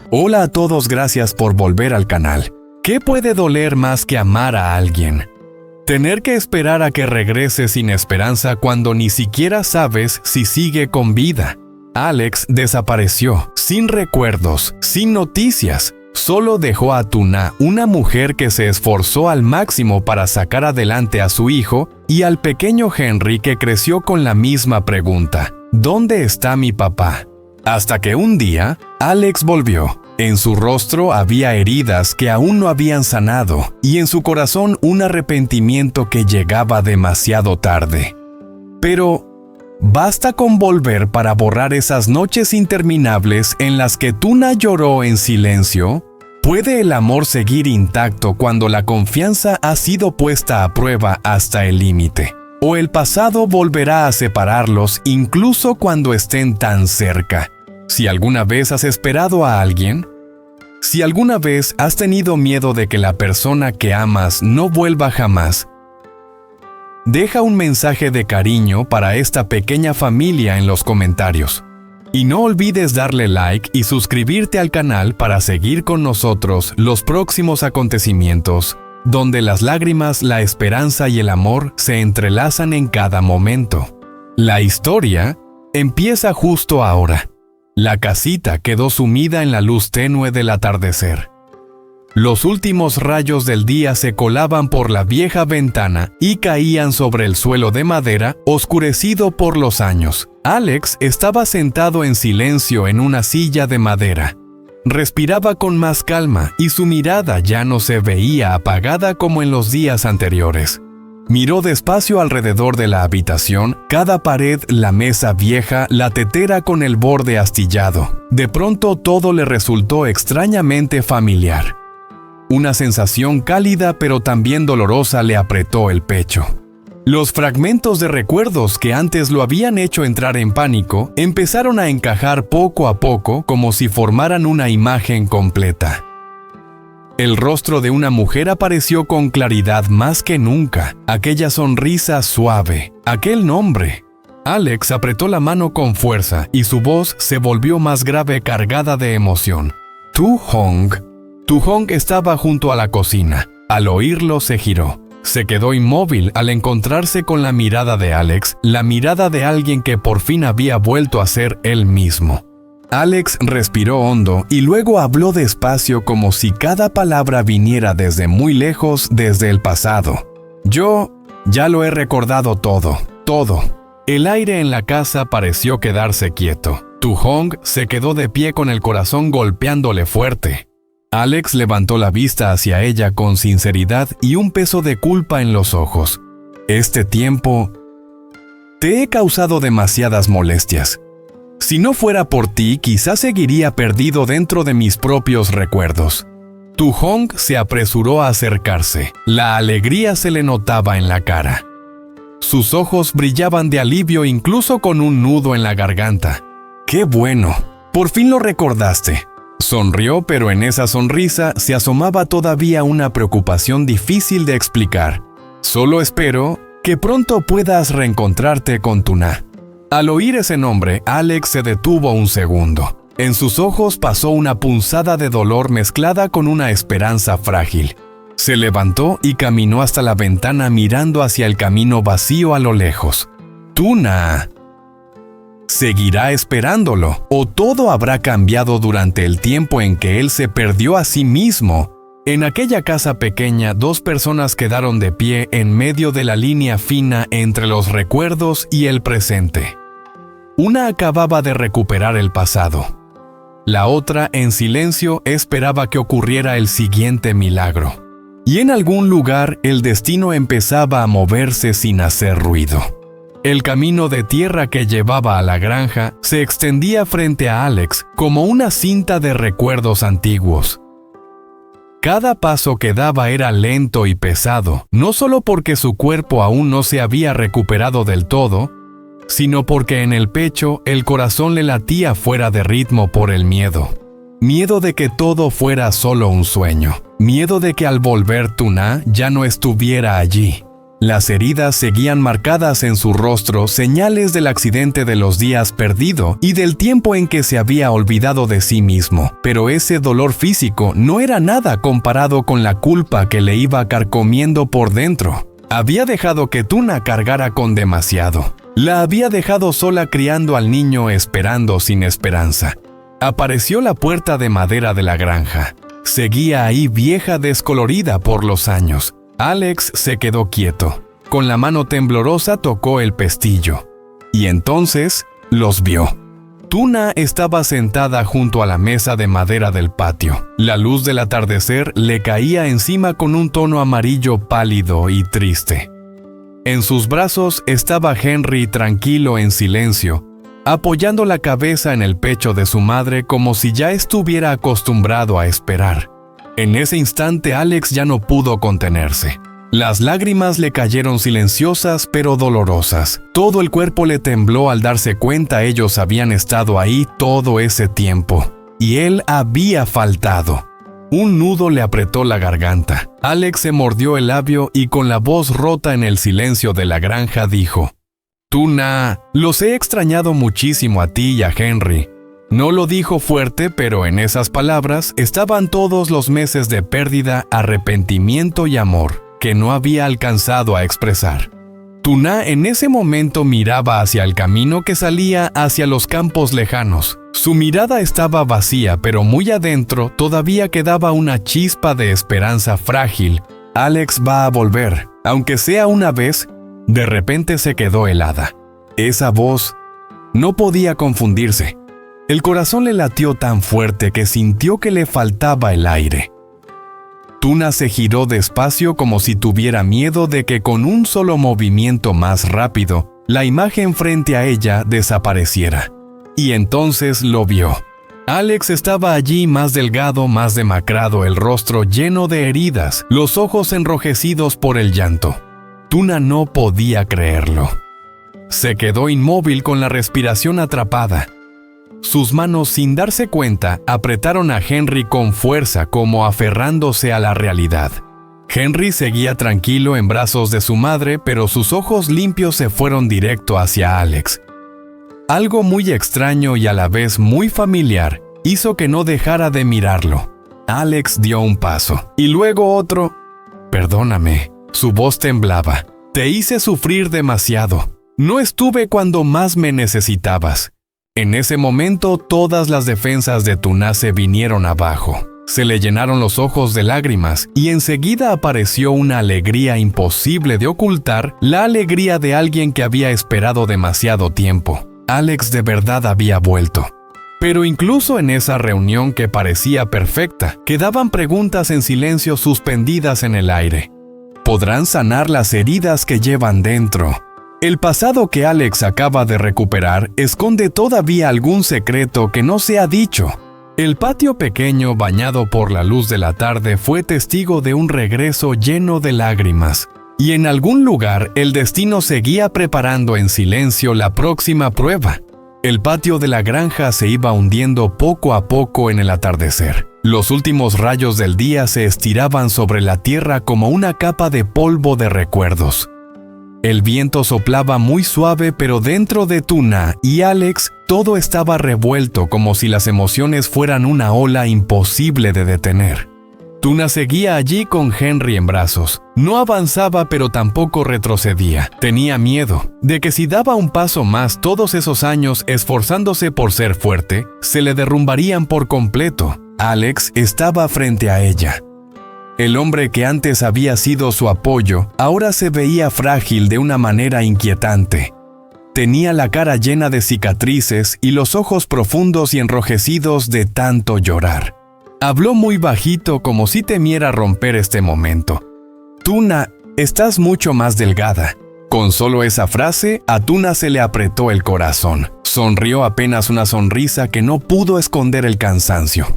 Hola a todos, gracias por volver al canal. ¿Qué puede doler más que amar a alguien? Tener que esperar a que regrese sin esperanza cuando ni siquiera sabes si sigue con vida. Alex desapareció, sin recuerdos, sin noticias. Solo dejó a Tuna, una mujer que se esforzó al máximo para sacar adelante a su hijo, y al pequeño Henry que creció con la misma pregunta: ¿dónde está mi papá? Hasta que un día, Alex volvió. En su rostro había heridas que aún no habían sanado, y en su corazón un arrepentimiento que llegaba demasiado tarde. Pero basta con volver para borrar esas noches interminables en las que Tuna lloró en silencio. ¿Puede el amor seguir intacto cuando la confianza ha sido puesta a prueba hasta el límite? ¿O el pasado volverá a separarlos incluso cuando estén tan cerca? Si alguna vez has esperado a alguien, si alguna vez has tenido miedo de que la persona que amas no vuelva jamás, deja un mensaje de cariño para esta pequeña familia en los comentarios. Y no olvides darle like y suscribirte al canal para seguir con nosotros los próximos acontecimientos, donde las lágrimas, la esperanza y el amor se entrelazan en cada momento. La historia empieza justo ahora. La casita quedó sumida en la luz tenue del atardecer. Los últimos rayos del día se colaban por la vieja ventana y caían sobre el suelo de madera oscurecido por los años. Alex estaba sentado en silencio en una silla de madera. Respiraba con más calma y su mirada ya no se veía apagada como en los días anteriores. Miró despacio alrededor de la habitación, cada pared, la mesa vieja, la tetera con el borde astillado. De pronto todo le resultó extrañamente familiar. Una sensación cálida pero también dolorosa le apretó el pecho. Los fragmentos de recuerdos que antes lo habían hecho entrar en pánico empezaron a encajar poco a poco como si formaran una imagen completa. El rostro de una mujer apareció con claridad más que nunca, aquella sonrisa suave, aquel nombre. Alex apretó la mano con fuerza y su voz se volvió más grave, cargada de emoción. Tu Hong. Tu Hong estaba junto a la cocina. Al oírlo se giró. Se quedó inmóvil al encontrarse con la mirada de Alex, la mirada de alguien que por fin había vuelto a ser él mismo. Alex respiró hondo y luego habló despacio como si cada palabra viniera desde muy lejos, desde el pasado. Yo ya lo he recordado todo. El aire en la casa pareció quedarse quieto. Tu Hong se quedó de pie con el corazón golpeándole fuerte. Alex levantó la vista hacia ella con sinceridad y un peso de culpa en los ojos. Este tiempo te he causado demasiadas molestias. Si no fuera por ti, quizás seguiría perdido dentro de mis propios recuerdos. Tu Hong se apresuró a acercarse. La alegría se le notaba en la cara. Sus ojos brillaban de alivio incluso con un nudo en la garganta. ¡Qué bueno! Por fin lo recordaste. Sonrió, pero en esa sonrisa se asomaba todavía una preocupación difícil de explicar. Solo espero que pronto puedas reencontrarte con Tuna. Al oír ese nombre, Alex se detuvo un segundo. En sus ojos pasó una punzada de dolor mezclada con una esperanza frágil. Se levantó y caminó hasta la ventana mirando hacia el camino vacío a lo lejos. Tuna seguirá esperándolo, o todo habrá cambiado durante el tiempo en que él se perdió a sí mismo. En aquella casa pequeña, dos personas quedaron de pie en medio de la línea fina entre los recuerdos y el presente. Una acababa de recuperar el pasado. La otra, en silencio, esperaba que ocurriera el siguiente milagro. Y en algún lugar, el destino empezaba a moverse sin hacer ruido. El camino de tierra que llevaba a la granja se extendía frente a Alex como una cinta de recuerdos antiguos. Cada paso que daba era lento y pesado, no solo porque su cuerpo aún no se había recuperado del todo, sino porque en el pecho el corazón le latía fuera de ritmo por el miedo. Miedo de que todo fuera solo un sueño. Miedo de que al volver Tuna ya no estuviera allí. Las heridas seguían marcadas en su rostro, señales del accidente de los días perdido y del tiempo en que se había olvidado de sí mismo. Pero ese dolor físico no era nada comparado con la culpa que le iba carcomiendo por dentro. Había dejado que Tuna cargara con demasiado. La había dejado sola criando al niño, esperando sin esperanza. Apareció la puerta de madera de la granja. Seguía ahí vieja, descolorida por los años. Alex se quedó quieto. Con la mano temblorosa tocó el pestillo. Y entonces los vio. Tuna estaba sentada junto a la mesa de madera del patio. La luz del atardecer le caía encima con un tono amarillo pálido y triste. En sus brazos estaba Henry tranquilo en silencio, apoyando la cabeza en el pecho de su madre como si ya estuviera acostumbrado a esperar. En ese instante Alex ya no pudo contenerse. Las lágrimas le cayeron silenciosas pero dolorosas. Todo el cuerpo le tembló al darse cuenta ellos habían estado ahí todo ese tiempo. Y él había faltado. Un nudo le apretó la garganta. Alex se mordió el labio y con la voz rota en el silencio de la granja dijo: «Tuna, los he extrañado muchísimo a ti y a Henry». No lo dijo fuerte, pero en esas palabras estaban todos los meses de pérdida, arrepentimiento y amor que no había alcanzado a expresar. Tuna en ese momento miraba hacia el camino que salía hacia los campos lejanos. Su mirada estaba vacía, pero muy adentro todavía quedaba una chispa de esperanza frágil. Alex va a volver, aunque sea una vez. De repente se quedó helada. Esa voz no podía confundirse. El corazón le latió tan fuerte que sintió que le faltaba el aire. Tuna se giró despacio como si tuviera miedo de que con un solo movimiento más rápido, la imagen frente a ella desapareciera. Y entonces lo vio. Alex estaba allí más delgado, más demacrado, el rostro lleno de heridas, los ojos enrojecidos por el llanto. Tuna no podía creerlo. Se quedó inmóvil con la respiración atrapada. Sus manos, sin darse cuenta, apretaron a Henry con fuerza, como aferrándose a la realidad. Henry seguía tranquilo en brazos de su madre, pero sus ojos limpios se fueron directo hacia Alex. Algo muy extraño y a la vez muy familiar hizo que no dejara de mirarlo. Alex dio un paso, y luego otro. «Perdóname», su voz temblaba. «Te hice sufrir demasiado. No estuve cuando más me necesitabas». En ese momento todas las defensas de Tuna se vinieron abajo. Se le llenaron los ojos de lágrimas y enseguida apareció una alegría imposible de ocultar, la alegría de alguien que había esperado demasiado tiempo. Alex de verdad había vuelto. Pero incluso en esa reunión que parecía perfecta, quedaban preguntas en silencio suspendidas en el aire. ¿Podrán sanar las heridas que llevan dentro? El pasado que Alex acaba de recuperar esconde todavía algún secreto que no se ha dicho. El patio pequeño, bañado por la luz de la tarde, fue testigo de un regreso lleno de lágrimas. Y en algún lugar el destino seguía preparando en silencio la próxima prueba. El patio de la granja se iba hundiendo poco a poco en el atardecer. Los últimos rayos del día se estiraban sobre la tierra como una capa de polvo de recuerdos. El viento soplaba muy suave, pero dentro de Tuna y Alex todo estaba revuelto como si las emociones fueran una ola imposible de detener. Tuna seguía allí con Henry en brazos. No avanzaba, pero tampoco retrocedía. Tenía miedo de que si daba un paso más, todos esos años esforzándose por ser fuerte, se le derrumbarían por completo. Alex estaba frente a ella. El hombre que antes había sido su apoyo, ahora se veía frágil de una manera inquietante. Tenía la cara llena de cicatrices y los ojos profundos y enrojecidos de tanto llorar. Habló muy bajito como si temiera romper este momento. «Tuna, estás mucho más delgada». Con solo esa frase, a Tuna se le apretó el corazón. Sonrió apenas una sonrisa que no pudo esconder el cansancio.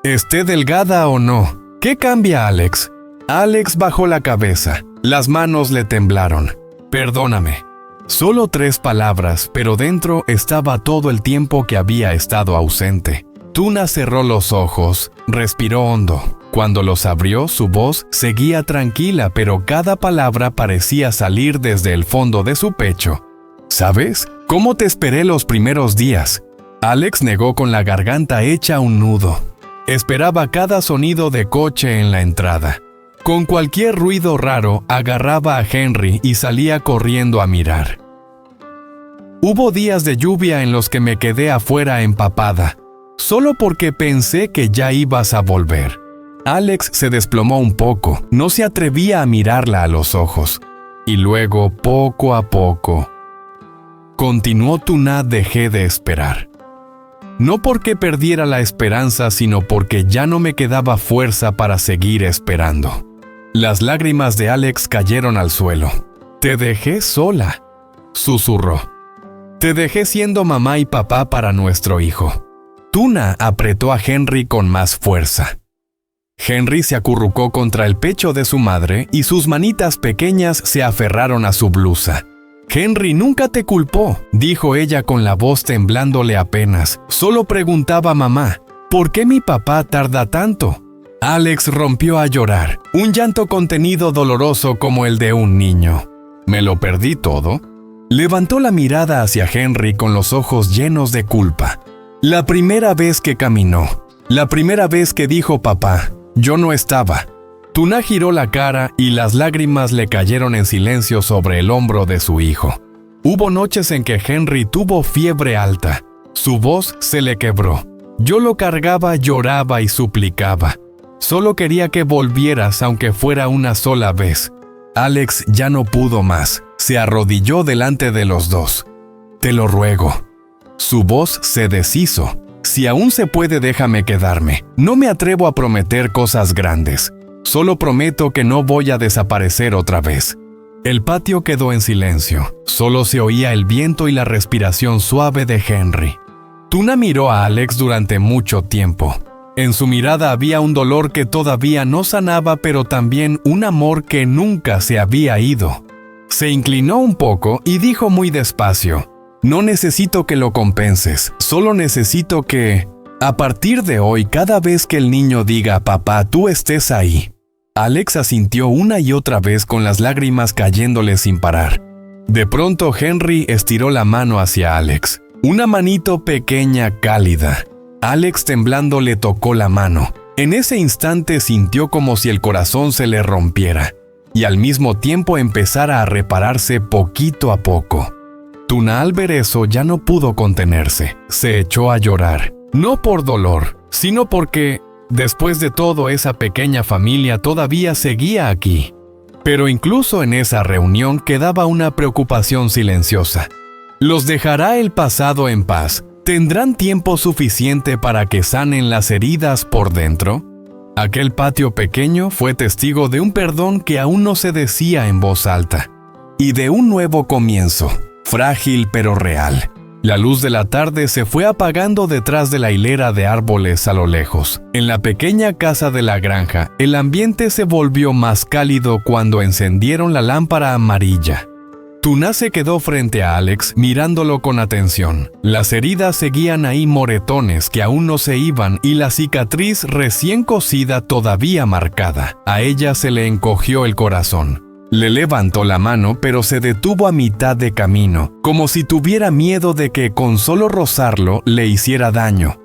«Esté delgada o no, ¿qué cambia, Alex?» Alex bajó la cabeza. Las manos le temblaron. «Perdóname». Solo 3 palabras, pero dentro estaba todo el tiempo que había estado ausente. Tuna cerró los ojos, respiró hondo. Cuando los abrió, su voz seguía tranquila, pero cada palabra parecía salir desde el fondo de su pecho. ¿Sabes? ¿Cómo te esperé los primeros días? Alex negó con la garganta hecha un nudo. Esperaba cada sonido de coche en la entrada. Con cualquier ruido raro, agarraba a Henry y salía corriendo a mirar. Hubo días de lluvia en los que me quedé afuera empapada, solo porque pensé que ya ibas a volver. Alex se desplomó un poco, no se atrevía a mirarla a los ojos. Y luego, poco a poco, continuó Tuna, dejé de esperar. No porque perdiera la esperanza, sino porque ya no me quedaba fuerza para seguir esperando. Las lágrimas de Alex cayeron al suelo. «Te dejé sola», susurró. «Te dejé siendo mamá y papá para nuestro hijo». Tuna apretó a Henry con más fuerza. Henry se acurrucó contra el pecho de su madre y sus manitas pequeñas se aferraron a su blusa. «Henry nunca te culpó», dijo ella con la voz temblándole apenas. «Solo preguntaba mamá, ¿por qué mi papá tarda tanto?» Alex rompió a llorar, un llanto contenido doloroso como el de un niño. «¿Me lo perdí todo?» Levantó la mirada hacia Henry con los ojos llenos de culpa. La primera vez que caminó, la primera vez que dijo papá, yo no estaba. Tuna giró la cara y las lágrimas le cayeron en silencio sobre el hombro de su hijo. Hubo noches en que Henry tuvo fiebre alta. Su voz se le quebró. Yo lo cargaba, lloraba y suplicaba. Solo quería que volvieras, aunque fuera una sola vez. Alex ya no pudo más. Se arrodilló delante de los dos. «Te lo ruego». Su voz se deshizo. «Si aún se puede, déjame quedarme. No me atrevo a prometer cosas grandes. Solo prometo que no voy a desaparecer otra vez». El patio quedó en silencio. Solo se oía el viento y la respiración suave de Henry. Tuna miró a Alex durante mucho tiempo. En su mirada había un dolor que todavía no sanaba, pero también un amor que nunca se había ido. Se inclinó un poco y dijo muy despacio, «No necesito que lo compenses, solo necesito que, a partir de hoy, cada vez que el niño diga papá, tú estés ahí». Alex asintió una y otra vez con las lágrimas cayéndole sin parar. De pronto Henry estiró la mano hacia Alex, una manito pequeña cálida. Alex temblando le tocó la mano. En ese instante sintió como si el corazón se le rompiera y al mismo tiempo empezara a repararse poquito a poco. Tuna al ver eso ya no pudo contenerse. Se echó a llorar, no por dolor, sino porque, después de todo, esa pequeña familia todavía seguía aquí. Pero incluso en esa reunión quedaba una preocupación silenciosa. ¿Los dejará el pasado en paz? ¿Tendrán tiempo suficiente para que sanen las heridas por dentro? Aquel patio pequeño fue testigo de un perdón que aún no se decía en voz alta, y de un nuevo comienzo, frágil pero real. La luz de la tarde se fue apagando detrás de la hilera de árboles a lo lejos. En la pequeña casa de la granja, el ambiente se volvió más cálido cuando encendieron la lámpara amarilla. Tuna se quedó frente a Alex mirándolo con atención. Las heridas seguían ahí, moretones que aún no se iban y la cicatriz recién cosida todavía marcada. A ella se le encogió el corazón. Le levantó la mano, pero se detuvo a mitad de camino, como si tuviera miedo de que con solo rozarlo le hiciera daño.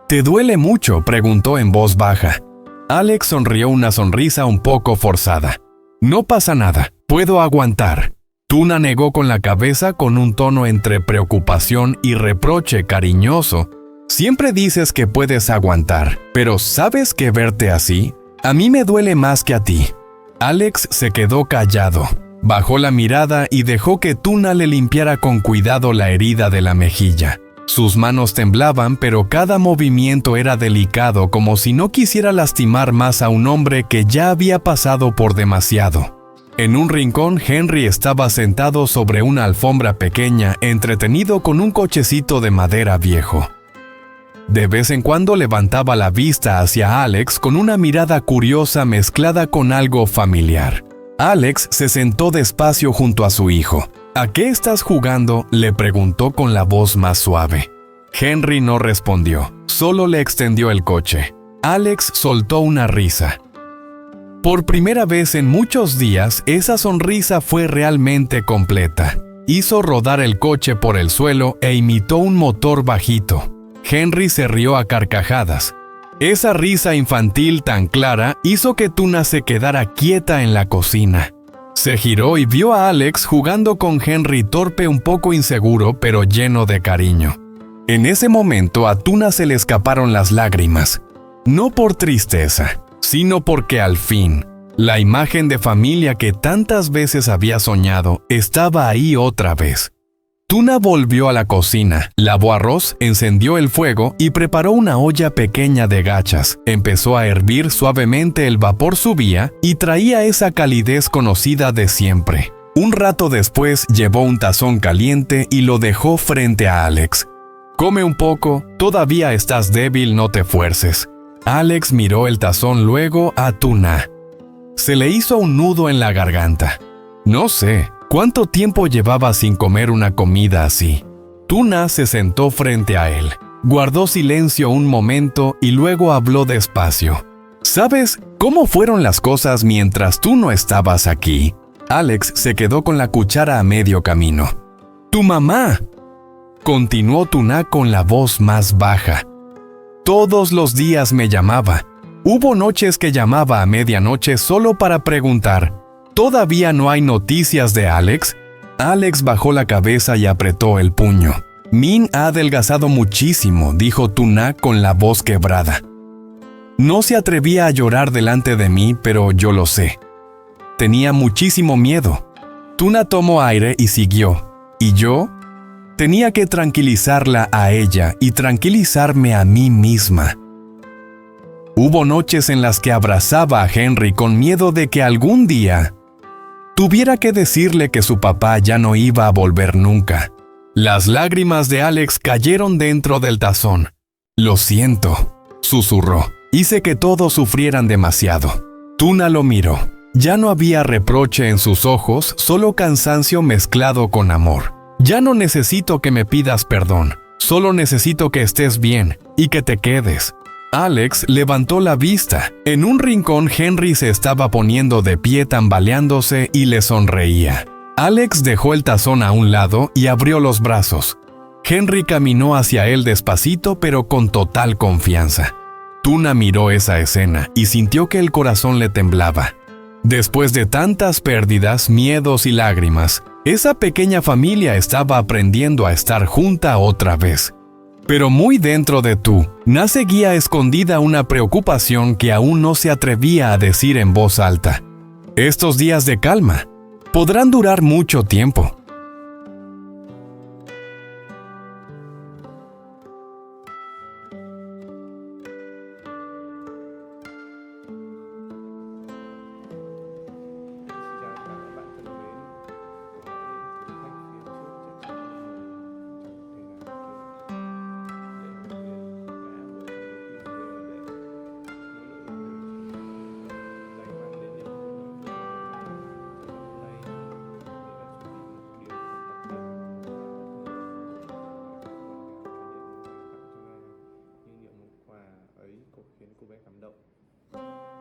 «¿Te duele mucho?», preguntó en voz baja. Alex sonrió una sonrisa un poco forzada. «No pasa nada, puedo aguantar». Tuna negó con la cabeza con un tono entre preocupación y reproche cariñoso. «Siempre dices que puedes aguantar, pero ¿sabes que verte así? A mí me duele más que a ti». Alex se quedó callado, bajó la mirada y dejó que Tuna le limpiara con cuidado la herida de la mejilla. Sus manos temblaban, pero cada movimiento era delicado, como si no quisiera lastimar más a un hombre que ya había pasado por demasiado. En un rincón, Henry estaba sentado sobre una alfombra pequeña, entretenido con un cochecito de madera viejo. De vez en cuando levantaba la vista hacia Alex con una mirada curiosa mezclada con algo familiar. Alex se sentó despacio junto a su hijo. «¿A qué estás jugando?», le preguntó con la voz más suave. Henry no respondió, solo le extendió el coche. Alex soltó una risa. Por primera vez en muchos días, esa sonrisa fue realmente completa. Hizo rodar el coche por el suelo e imitó un motor bajito. Henry se rió a carcajadas. Esa risa infantil tan clara hizo que Tuna se quedara quieta en la cocina. Se giró y vio a Alex jugando con Henry torpe, un poco inseguro, pero lleno de cariño. En ese momento a Tuna se le escaparon las lágrimas. No por tristeza, sino porque al fin, la imagen de familia que tantas veces había soñado estaba ahí otra vez. Tuna volvió a la cocina, lavó arroz, encendió el fuego y preparó una olla pequeña de gachas. Empezó a hervir suavemente, el vapor subía y traía esa calidez conocida de siempre. Un rato después llevó un tazón caliente y lo dejó frente a Alex. «Come un poco, todavía estás débil, no te fuerces». Alex miró el tazón, luego a Tuna. Se le hizo un nudo en la garganta. No sé cuánto tiempo llevaba sin comer una comida así. Tuna se sentó frente a él. Guardó silencio un momento y luego habló despacio. «¿Sabes cómo fueron las cosas mientras tú no estabas aquí?» Alex se quedó con la cuchara a medio camino. «Tu mamá», continuó Tuna con la voz más baja. «Todos los días me llamaba. Hubo noches que llamaba a medianoche solo para preguntar, ¿todavía no hay noticias de Alex?» Alex bajó la cabeza y apretó el puño. «Min ha adelgazado muchísimo», dijo Tuna con la voz quebrada. No se atrevía a llorar delante de mí, pero yo lo sé. Tenía muchísimo miedo. Tuna tomó aire y siguió. ¿Y yo? Tenía que tranquilizarla a ella y tranquilizarme a mí misma. Hubo noches en las que abrazaba a Henry con miedo de que algún día tuviera que decirle que su papá ya no iba a volver nunca. Las lágrimas de Alex cayeron dentro del tazón. «Lo siento», susurró. «Hice que todos sufrieran demasiado». Tuna lo miró. Ya no había reproche en sus ojos, solo cansancio mezclado con amor. «Ya no necesito que me pidas perdón. Solo necesito que estés bien y que te quedes». Alex levantó la vista. En un rincón, Henry se estaba poniendo de pie, tambaleándose, y le sonreía. Alex dejó el tazón a un lado y abrió los brazos. Henry caminó hacia él despacito, pero con total confianza. Tuna miró esa escena y sintió que el corazón le temblaba. Después de tantas pérdidas, miedos y lágrimas, esa pequeña familia estaba aprendiendo a estar junta otra vez. Pero muy dentro de Tuna seguía escondida una preocupación que aún no se atrevía a decir en voz alta. Estos días de calma podrán durar mucho tiempo. ấy cũng khiến cô bé cảm động.